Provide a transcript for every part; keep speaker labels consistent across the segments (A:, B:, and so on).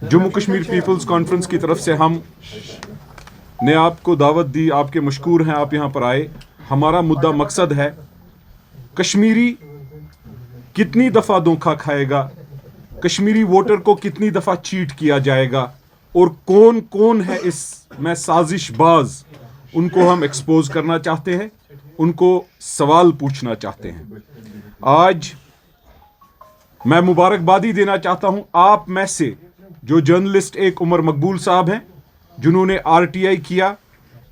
A: Jammu Kashmir peoples conference की तरफ से हम ने आपको दावत दी, आपके मशकूर हैं, आप यहाँ पर आए। हमारा मुद्दा मकसद है कश्मीरी कितनी दफ़ा धोखा खाएगा, कश्मीरी वोटर को कितनी दफ़ा चीट किया जाएगा और कौन कौन है इसमें साजिशबाज, उनको हम एक्सपोज करना चाहते हैं, उनको सवाल पूछना चाहते हैं। आज मैं मुबारकबादी देना चाहता हूं आप में से जो जर्नलिस्ट, एक उमर मकबूल साहब हैं जिन्होंने आरटीआई किया,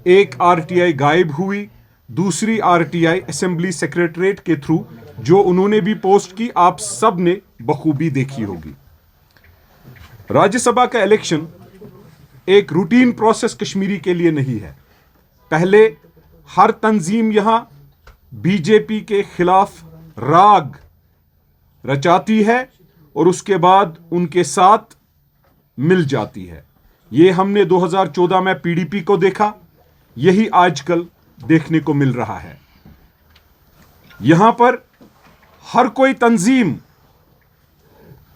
A: एक आरटीआई गायब हुई, दूसरी आरटीआई असेंबली सेक्रेटरीट के थ्रू जो उन्होंने भी पोस्ट की, आप सब ने बखूबी देखी होगी। राज्यसभा का इलेक्शन एक रूटीन प्रोसेस कश्मीरी के लिए नहीं है। पहले हर तंजीम यहां बीजेपी के खिलाफ राग रचाती है और उसके बाद उनके साथ मिल जाती है। यह हमने 2014 में पीडीपी को देखा, यही आजकल देखने को मिल रहा है। यहां पर हर कोई तंजीम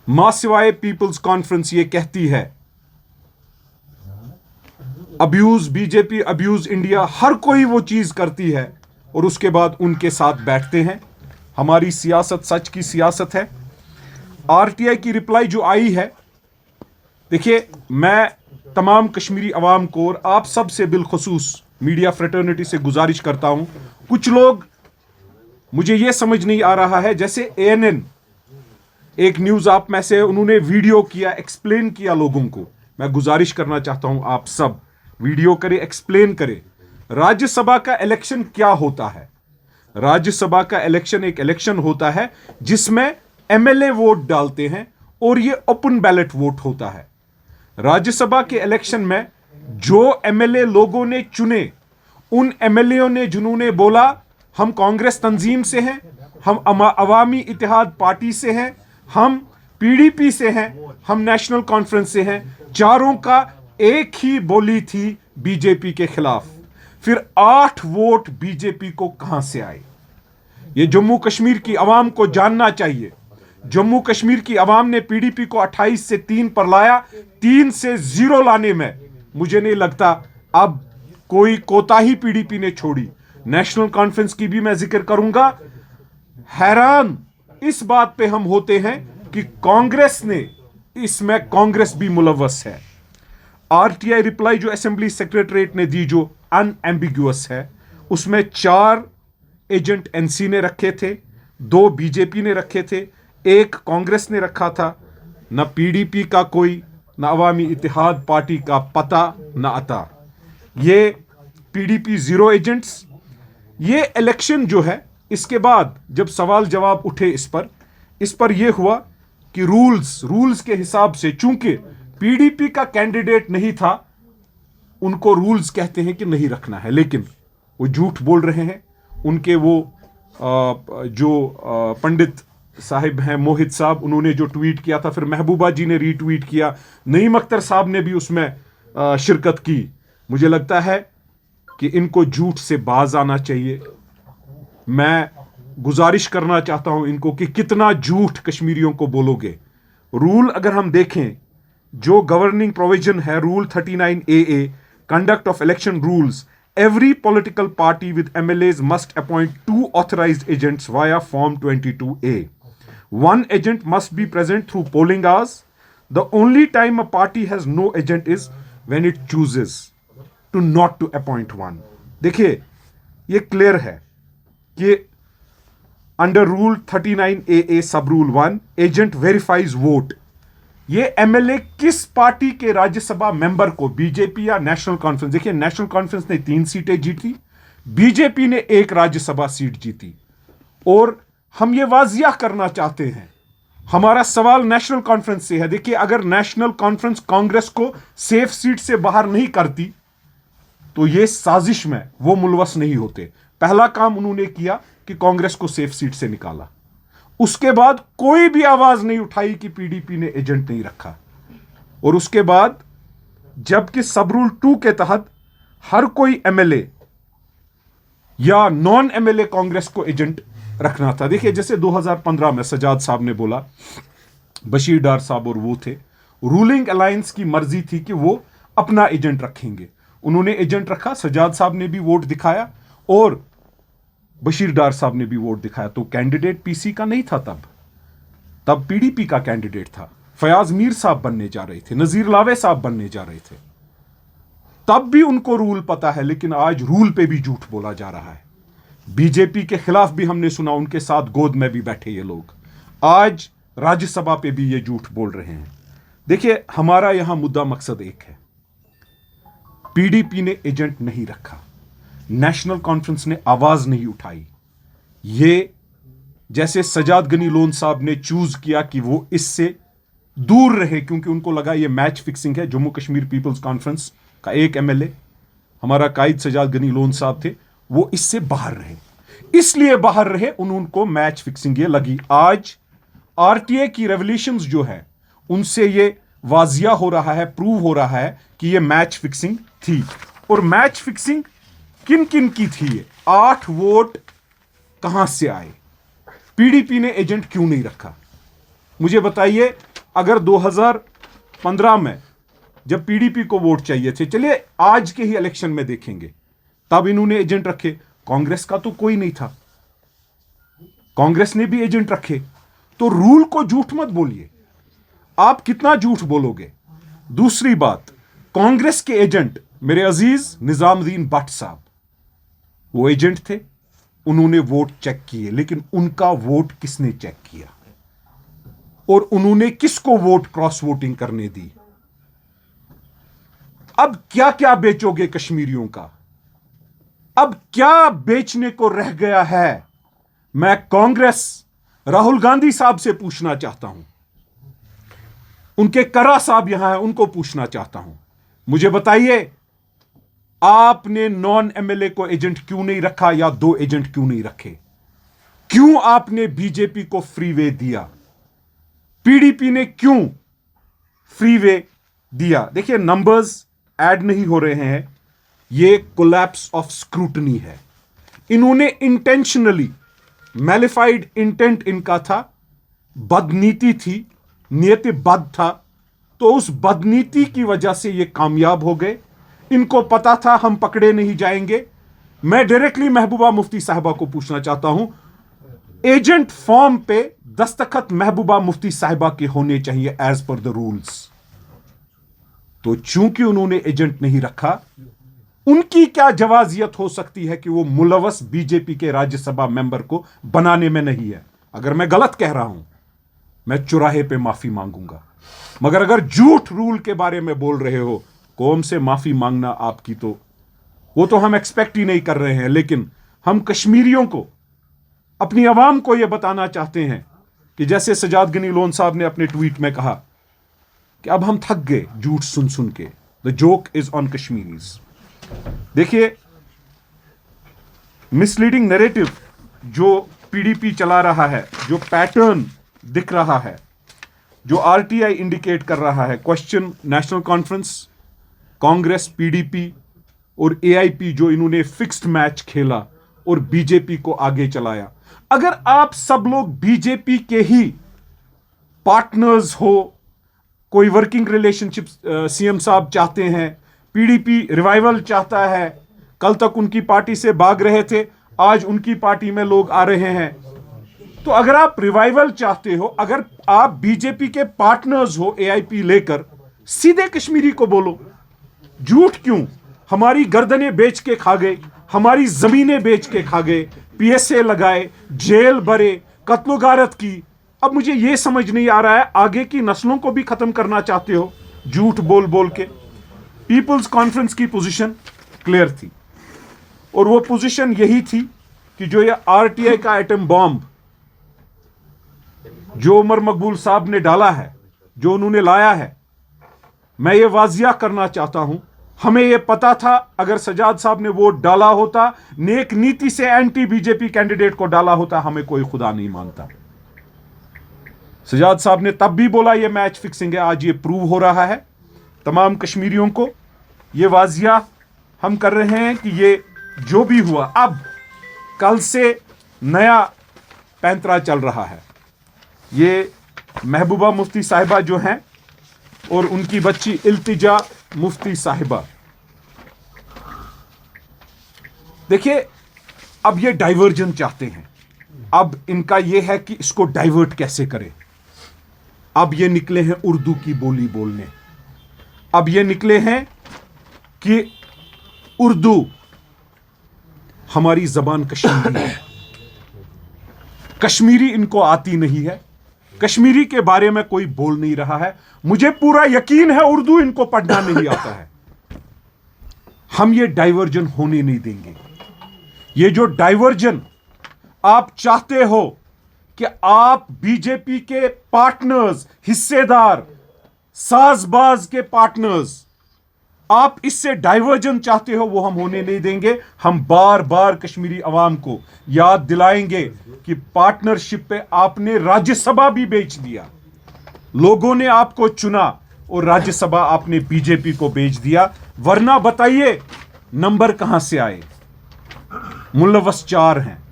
A: मां सिवाय पीपल्स कॉन्फ्रेंस ये कहती है अब्यूज बीजेपी, अब्यूज इंडिया, हर कोई वो चीज करती है और उसके बाद उनके साथ बैठते हैं। हमारी सियासत सच की सियासत है। आरटीआई की रिप्लाई जो आई है, देखिए मैं तमाम कश्मीरी अवाम को और आप सब से बिलखुसूस मीडिया फ्रेटर्निटी से गुजारिश करता हूं, कुछ लोग, मुझे यह समझ नहीं आ रहा है, जैसे एएनएन एक न्यूज आप में से, उन्होंने वीडियो किया, एक्सप्लेन किया लोगों को। मैं गुजारिश करना चाहता हूं आप सब वीडियो करें, एक्सप्लेन करें राज्यसभा का इलेक्शन क्या होता है। राज्यसभा का इलेक्शन एक इलेक्शन होता है जिसमें एमएलए वोट डालते हैं और यह ओपन बैलेट वोट होता है। राज्यसभा के इलेक्शन में जो एमएलए लोगों ने चुने, उन एमएलए ने जिन्होंने बोला हम कांग्रेस तंजीम से हैं, हम अवामी इत्तेहाद पार्टी से हैं, हम पीडीपी से हैं, हम नेशनल कॉन्फ्रेंस से हैं, चारों का एक ही बोली थी बीजेपी के खिलाफ। फिर 8 वोट बीजेपी को कहां से आए, यह जम्मू कश्मीर की आवाम को जानना चाहिए। जम्मू कश्मीर की आवाम ने पीडीपी को 28 से 3 पर लाया, 3 से 0 लाने में मुझे नहीं लगता अब कोई कोताही पीडीपी ने छोड़ी। नेशनल कॉन्फ्रेंस की भी मैं जिक्र करूंगा। हैरान इस बात पे हम होते हैं कि कांग्रेस ने, इसमें कांग्रेस भी मुलव्वस है। आरटीआई रिप्लाई जो असेंबली सेक्रेटरीट ने दी, जो अनएम्बिगुअस है, उसमें 4 एजेंट एनसी ने रखे थे, 2 बीजेपी ने रखे थे, 1 कांग्रेस ने रखा था। न पीडीपी का कोई, न अवामी इत्तेहाद पार्टी का पता न आता। ये पीडीपी 0 एजेंट्स। ये इलेक्शन जो है, इसके बाद जब सवाल जवाब उठे इस पर यह हुआ कि रूल्स के हिसाब से, चूंकि पीडीपी का कैंडिडेट नहीं था, उनको रूल्स कहते हैं कि नहीं रखना है, लेकिन वो झूठ बोल रहे हैं। उनके वो जो पंडित साहिब हैं, मोहित साहब, उन्होंने जो ट्वीट किया था, फिर महबूबा जी ने रीट्वीट किया, नईम अख्तर साहब ने भी उसमें शिरकत की। मुझे लगता है कि इनको झूठ से बाज आना चाहिए। मैं गुजारिश करना चाहता हूं इनको कि कितना झूठ कश्मीरियों को बोलोगे। रूल अगर हम देखें, जो गवर्निंग प्रोविजन है, rule 39AA, conduct of election rules, every political party with MLAs must appoint 2 authorized agents via Form 22A. 1 agent must be present through polling hours. The only time a party has no agent is when it chooses to not to appoint one. देखिए, ये clear है कि under rule 39AA सब rule 1, agent verifies vote. ये MLA किस party के Rajya Sabha member को, BJP या नेशनल कॉन्फ्रेंस, देखिए नेशनल कॉन्फ्रेंस ने 3 सीटें जीती, बीजेपी ने 1 राज्यसभा सीट जीती। और हम ये वाजिया करना चाहते हैं, हमारा सवाल नेशनल कॉन्फ्रेंस से है। देखिए, अगर नेशनल कॉन्फ्रेंस कांग्रेस को सेफ सीट से बाहर नहीं करती तो ये साजिश में वो मुलवस नहीं होते। पहला काम उन्होंने किया कि कांग्रेस को सेफ सीट से निकाला, उसके बाद कोई भी आवाज नहीं उठाई कि पीडीपी ने एजेंट नहीं रखा। और उसके बाद जबकि सब रूल 2 के तहत हर कोई एमएलए या नॉन एमएलए कांग्रेस को एजेंट रखना था। देखिए, जैसे 2015 में सजाद साहब ने बोला, बशीर डार साहब और वो थे, रूलिंग अलायंस की मर्जी थी कि वो अपना एजेंट रखेंगे। उन्होंने एजेंट रखा, सजाद साहब ने भी वोट दिखाया और बशीर डार साहब ने भी वोट दिखाया। तो कैंडिडेट पीसी का नहीं था, तब पीडीपी का कैंडिडेट था। फयाज मीर साहब बनने जा रहे थे, नजीर लावे साहब बनने जा रहे थे। तब भी उनको रूल पता है, लेकिन आज रूल पे भी झूठ बोला जा रहा है। बीजेपी के खिलाफ भी हमने सुना, उनके साथ गोद में भी बैठे ये लोग। आज राज्यसभा पे भी ये झूठ बोल रहे हैं। देखिए, हमारा यहां मुद्दा मकसद एक है, पीडीपी ने एजेंट नहीं रखा, नेशनल कॉन्फ्रेंस ने आवाज नहीं उठाई। ये जैसे सजाद गनी लोन साहब ने चूज किया कि वो इससे दूर रहे, क्योंकि उनको लगा ये मैच फिक्सिंग है। जम्मू कश्मीर पीपल्स कॉन्फ्रेंस का एक एमएलए, हमारा कायद सजाद गनी लोन साहब थे, वो इससे बाहर रहे। इसलिए बाहर रहे, उनको मैच फिक्सिंग ये लगी। आज आरटीए की रेवल्यूशंस जो है, उनसे ये वाजिया हो रहा है, प्रूव हो रहा है कि ये मैच फिक्सिंग थी। और मैच फिक्सिंग किन किन की थी? ये 8 वोट कहां से आए? पीडीपी ने एजेंट क्यों नहीं रखा? मुझे बताइए। अगर 2015 में जब पीडीपी को वोट चाहिए थे, चलिए आज के ही इलेक्शन में देखेंगे, तब इन्होंने एजेंट रखे। कांग्रेस का तो कोई नहीं था, कांग्रेस ने भी एजेंट रखे। तो रूल को झूठ मत बोलिए, आप कितना झूठ बोलोगे? दूसरी बात, कांग्रेस के एजेंट मेरे अजीज निजामुद्दीन भट्ट साहब, वो एजेंट थे, उन्होंने वोट चेक किए, लेकिन उनका वोट किसने चेक किया? और उन्होंने किसको वोट क्रॉस वोटिंग करने दी? अब क्या क्या बेचोगे कश्मीरियों का? अब क्या बेचने को रह गया है? मैं कांग्रेस राहुल गांधी साहब से पूछना चाहता हूं, उनके करा साहब यहां हैं, उनको पूछना चाहता हूं, मुझे बताइए, आपने नॉन एमएलए को एजेंट क्यों नहीं रखा, या 2 एजेंट क्यों नहीं रखे? क्यों आपने बीजेपी को फ्री वे दिया? पीडीपी ने क्यों फ्री वे दिया? देखिए, नंबर्स ऐड नहीं हो रहे हैं, ये कोलैप्स ऑफ स्क्रूटनी है। इन्होंने इंटेंशनली, मैलिफाइड इंटेंट इनका था, बदनीति थी, नियत बद था, तो उस बदनीति की वजह से ये कामयाब हो गए। इनको पता था हम पकड़े नहीं जाएंगे। मैं डायरेक्टली महबूबा मुफ्ती साहिबा को पूछना चाहता हूं, एजेंट फॉर्म पे दस्तखत महबूबा मुफ्ती साहिबा के होने चाहिए एज पर द रूल्स। तो चूंकि उन्होंने एजेंट नहीं रखा, उनकी क्या जवाजियत हो सकती है कि वो मुलवस बीजेपी के राज्यसभा मेंबर को बनाने में नहीं है? अगर मैं गलत कह रहा हूं, मैं चौराहे पे माफी मांगूंगा, मगर अगर झूठ रूल के बारे में बोल रहे हो, कौम से माफी मांगना आपकी तो वो तो हम एक्सपेक्ट ही नहीं कर रहे हैं। लेकिन हम कश्मीरियों को, अपनी आवाम को यह बताना चाहते हैं कि जैसे सजाद गनी लोन साहब ने अपने ट्वीट में कहा कि अब हम थक गए झूठ सुन सुन के, the joke is on Kashmiris. देखिए, मिसलीडिंग नैरेटिव जो पीडीपी चला रहा है, जो पैटर्न दिख रहा है, जो आरटीआई इंडिकेट कर रहा है, question national conference, Congress, PDP और एआईपी, जो इन्होंने फिक्स्ड मैच खेला और बीजेपी को आगे चलाया। अगर आप सब लोग बीजेपी के ही पार्टनर्स हो, कोई वर्किंग रिलेशनशिप सीएम साहब चाहते हैं, पीडीपी रिवाइवल चाहता है, कल तक उनकी पार्टी से भाग रहे थे, आज उनकी पार्टी में लोग आ रहे हैं, तो अगर आप रिवाइवल चाहते हो, अगर आप बीजेपी के पार्टनर्स हो एआईपी लेकर, सीधे कश्मीरी को बोलो। झूठ क्यों? हमारी गर्दनें बेच के खा गए, हमारी जमीनें बेच के खा गए, पीएसए लगाए, जेल भरे, कत्लो गारत की। अब मुझे यह समझ नहीं आ रहा है, आगे की नस्लों को भी खत्म करना चाहते हो झूठ बोल बोल के। पीपल्स कॉन्फ्रेंस की पोजीशन क्लियर थी, और वो पोजीशन यही थी कि जो ये आरटीआई का एटम बॉम्ब जो उमर मकबूल साहब ने डाला है, जो उन्होंने लाया है, मैं ये वाजिया करना चाहता हूं, हमें यह पता था अगर सजाद साहब ने वोट डाला होता, नेक नीति से एंटी बीजेपी कैंडिडेट को डाला होता, हमें कोई खुदा नहीं मानता। सजाद साहब ने तब भी बोला यह मैच फिक्सिंग है, आज ये प्रूव हो रहा है। तमाम कश्मीरियों को यह वाजिया हम कर रहे हैं कि ये जो भी हुआ, अब कल से नया पैंतरा चल रहा है। ये महबूबा मुफ्ती साहिबा जो हैं, और उनकी बच्ची इल्तिजा मुफ्ती साहिबा। देखिए, अब ये डाइवर्जन चाहते हैं। अब इनका यह है कि इसको डाइवर्ट कैसे करें। अब ये निकले हैं उर्दू की बोली बोलने। अब ये निकले हैं कि उर्दू हमारी जबान कश्मीरी है। कश्मीरी इनको आती नहीं है। कश्मीरी के बारे में कोई बोल नहीं रहा है। मुझे पूरा यकीन है उर्दू इनको पढ़ना नहीं आता है। हम ये डाइवर्जन होने नहीं देंगे। ये जो डाइवर्जन आप चाहते हो कि आप बीजेपी के पार्टनर्स, हिस्सेदार, साजबाज के पार्टनर्स, आप इससे डाइवर्जन चाहते हो, वो हम होने नहीं देंगे। हम बार बार कश्मीरी अवाम को याद दिलाएंगे कि पार्टनरशिप पे आपने राज्यसभा भी बेच दिया। लोगों ने आपको चुना और राज्यसभा आपने बीजेपी को बेच दिया। वरना बताइए नंबर कहां से आए। मुलव्वस चार हैं: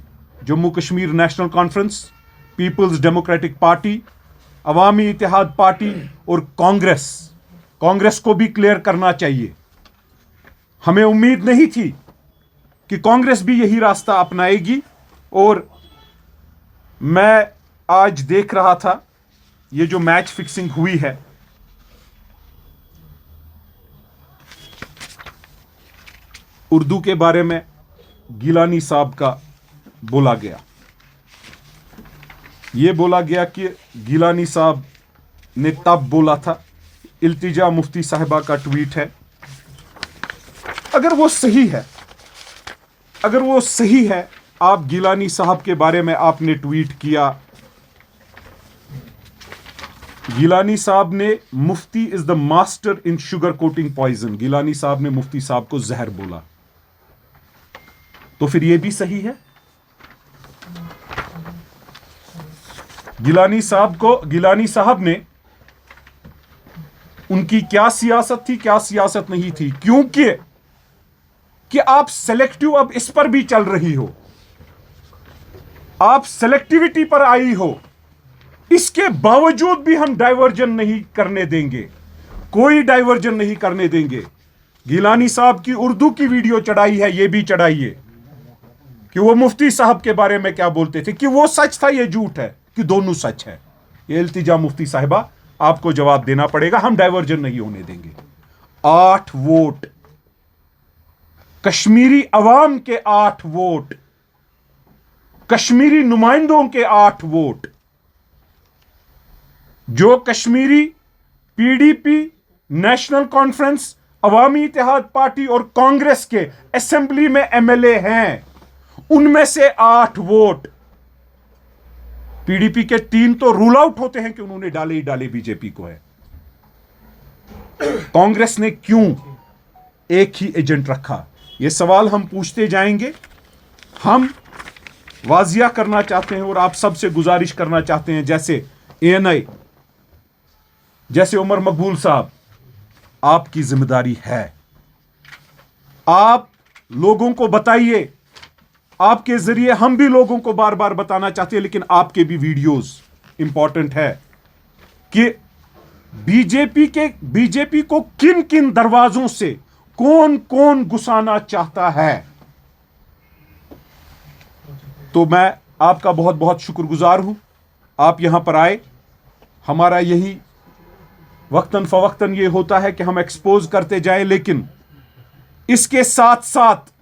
A: Jammu Kashmir national conference, peoples democratic party, Awami Ittehad party और कांग्रेस। कांग्रेस को भी क्लियर करना चाहिए। हमें उम्मीद नहीं थी कि कांग्रेस भी यही रास्ता अपनाएगी। और मैं आज देख रहा था ये जो मैच फिक्सिंग हुई है, उर्दू के बारे में गिलानी साहब का बोला गया। यह बोला गया कि गिलानी साहब ने तब बोला था। इल्तिजा मुफ्ती साहिबा का ट्वीट है। अगर वो सही है, अगर वो सही है, आप गिलानी साहब के बारे में आपने ट्वीट किया। गिलानी साहब ने Mufti is the master in sugar coating poison. Gilani साहब ने मुफ्ती साहब को जहर बोला, तो फिर यह भी सही है। गिलानी साहब ने, उनकी क्या सियासत थी, क्या सियासत नहीं थी, क्योंकि कि आप सेलेक्टिव अब इस पर भी चल रही हो, आप सेलेक्टिविटी पर आई हो। इसके बावजूद भी हम डाइवर्जन नहीं करने देंगे, कोई डाइवर्जन नहीं करने देंगे। गिलानी साहब की उर्दू की वीडियो चढ़ाई है, यह भी चढ़ाइए कि वो मुफ्ती साहब के बारे में क्या बोलते थे, कि वो सच था, यह झूठ है, कि दोनों सच है। ये इल्तिजा मुफ्ती साहिबा, आपको जवाब देना पड़ेगा। हम डाइवर्जन नहीं होने देंगे। 8 वोट, कश्मीरी अवाम के 8 वोट, कश्मीरी नुमाइंदों के 8 वोट, जो कश्मीरी पीडीपी, नेशनल कॉन्फ्रेंस, अवामी इत्तेहाद पार्टी और कांग्रेस के असेंबली में एमएलए हैं, उनमें से 8 वोट। पीडीपी के 3 तो रूल आउट होते हैं कि उन्होंने डाले ही डाले बीजेपी को है। कांग्रेस ने क्यों एक ही एजेंट रखा? यह सवाल हम पूछते जाएंगे। हम वाजिया करना चाहते हैं और आप सबसे गुजारिश करना चाहते हैं, जैसे एएनआई, जैसे उमर मकबूल साहब, आपकी जिम्मेदारी है। आप लोगों को बताइए। आपके जरिए हम भी लोगों को बार बार बताना चाहते हैं, लेकिन आपके भी वीडियोस इंपॉर्टेंट है कि बीजेपी को किन किन दरवाजों से कौन कौन घुसाना चाहता है। तो मैं आपका बहुत बहुत शुक्रगुजार हूं, आप यहां पर आए। हमारा यही वक्तन फवक्तन ये होता है कि हम एक्सपोज करते जाएं, लेकिन इसके साथ साथ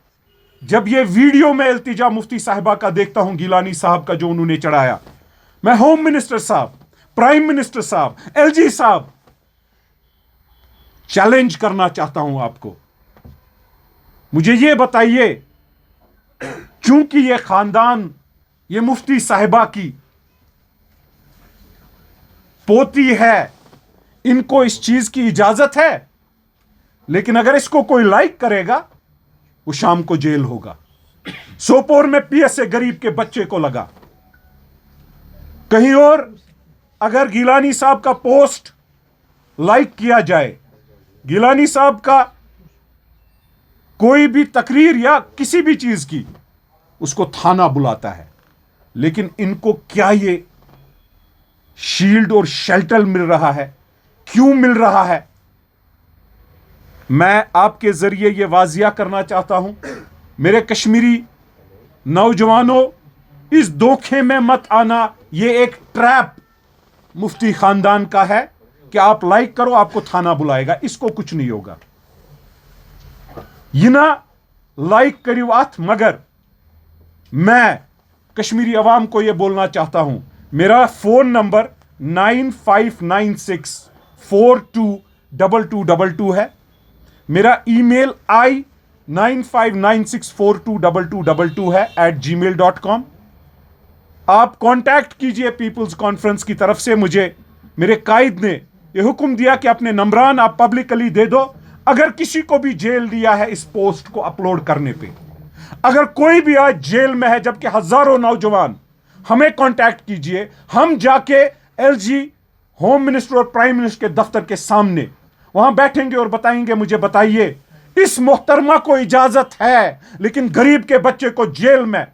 A: जब ये वीडियो मैं इल्तिजा मुफ्ती साहिबा का देखता हूं, गिलानी साहब का जो उन्होंने चढ़ाया, मैं होम मिनिस्टर साहब, प्राइम मिनिस्टर साहब, एलजी साहब, चैलेंज करना चाहता हूं आपको। मुझे ये बताइए, चूंकि ये खानदान, ये मुफ्ती साहिबा की पोती है, इनको इस चीज की इजाजत है, लेकिन अगर इसको कोई लाइक करेगा, वो शाम को जेल होगा। सोपोर में पीएसए गरीब के बच्चे को लगा। कहीं और अगर गिलानी साहब का पोस्ट लाइक किया जाए, गिलानी साहब का कोई भी तकरीर या किसी भी चीज की, उसको थाना बुलाता है। लेकिन इनको क्या ये शील्ड और शेल्टर मिल रहा है? क्यों मिल रहा है? मैं आपके जरिए यह वाजिया करना चाहता हूं, मेरे कश्मीरी नौजवानों, इस धोखे में मत आना। यह एक ट्रैप मुफ्ती खानदान का है कि आप लाइक करो आपको थाना बुलाएगा, इसको कुछ नहीं होगा। यिना लाइक करियो अथ, मगर मैं कश्मीरी अवाम को यह बोलना चाहता हूं, मेरा फोन नंबर 9596422222 है। मेरा ईमेल i9596422222 है @gmail.com। आप कांटेक्ट कीजिए पीपुल्स कॉन्फ्रेंस की तरफ से। मुझे मेरे कायद ने यह हुक्म दिया कि अपने नंबरान आप पब्लिकली दे दो। अगर किसी को भी जेल दिया है इस पोस्ट को अपलोड करने पे, अगर कोई भी आज जेल में है जबकि हजारों नौजवान, हमें कांटेक्ट कीजिए। हम जाके एलजी, होम मिनिस्टर और प्राइम मिनिस्टर के दफ्तर के सामने वहां बैठेंगे और बताएंगे, मुझे बताइए इस मोहतरमा को इजाजत है लेकिन गरीब के बच्चे को जेल में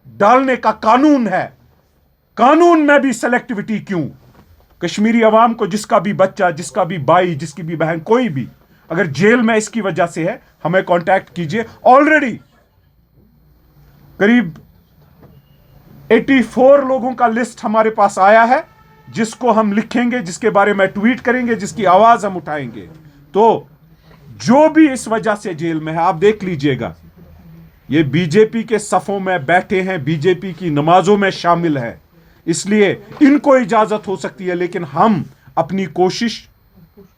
A: डालने का कानून है, कानून में भी सेलेक्टिविटी क्यों? कश्मीरी अवाम को जिसका भी बच्चा, जिसका भी भाई, जिसकी भी बहन, कोई भी अगर जेल में इसकी वजह से है, हमें कांटेक्ट कीजिए। ऑलरेडी करीब 84 लोगों का लिस्ट हमारे पास आया है, जिसको हम लिखेंगे, जिसके बारे में ट्वीट करेंगे, जिसकी आवाज हम उठाएंगे। तो जो भी इस वजह से जेल में है, आप देख लीजिएगा, ये बीजेपी के सफों में बैठे हैं, बीजेपी की नमाजों में शामिल हैं, इसलिए इनको इजाजत हो सकती है। लेकिन हम अपनी कोशिश,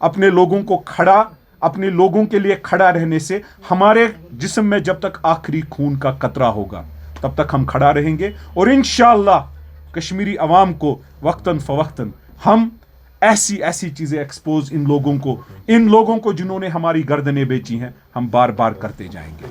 A: अपने लोगों को खड़ा, अपने लोगों के लिए खड़ा रहने से, हमारे जिस्म में जब तक आखिरी खून का कतरा होगा तब तक हम खड़ा रहेंगे। और इंशाअल्लाह कश्मीरी अवाम को वक्तन फवक्तन हम ऐसी ऐसी चीजें एक्सपोज इन लोगों को जिन्होंने हमारी गर्दनें बेची हैं, हम बार बार करते जाएंगे।